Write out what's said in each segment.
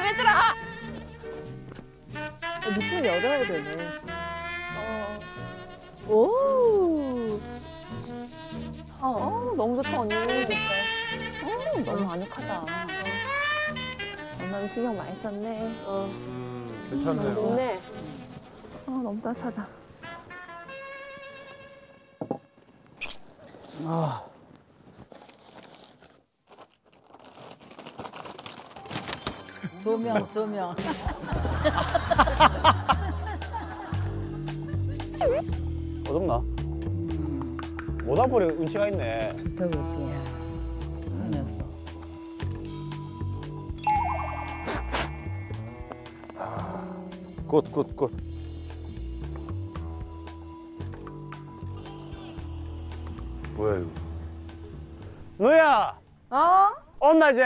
마음에 들어. 밑을 열어야 되네. 오. 너무 좋다 언니. 너무 아늑하다. 엄마는 신경 많이 썼네. 괜찮네요. 좋네. 너무 따뜻하다. 조명. 어둡나? 모닥불이 운치가 있네. 더 볼게요. 안녕하세요. 굿. 뭐야 이거? 누야, 온나 이제.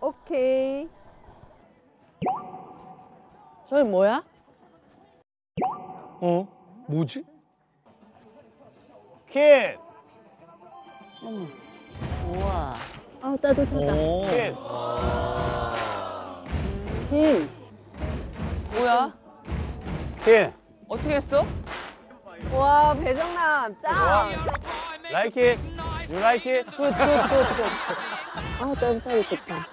오케이. 저기 뭐야? 뭐지? 킨, 우와. 따뜻하다. 킨. 진. 뭐야? 킨. 어떻게 했어? 와, 배정남 짱. Like it. You like it? 굿. 따뜻하겠다.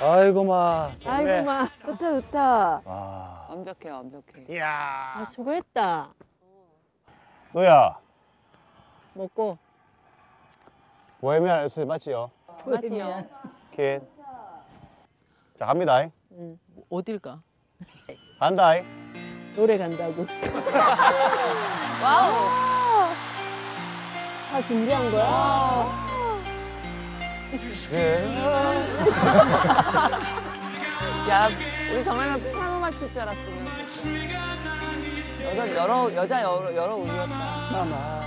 아이고 마. 좋네. 아이고 마. 좋다. 아, 완벽해. 이야. 수고했다. 누야, 먹고. 보헤미안 랩소디 맞지요? 맞지요? 킨. 자, 갑니다. 어딜 가? 간다. 노래 간다고. 와우. 다 준비한 거야? 야, 우리 정말 피아노 맞출 줄 알았으면. 여자 여러 울렸다.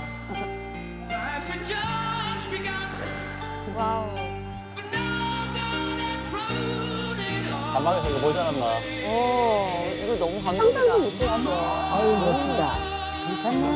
와우. 가만히 이거 보지 않았나? 이거 너무 감동이다. 아유, 멋지다. 괜찮네요.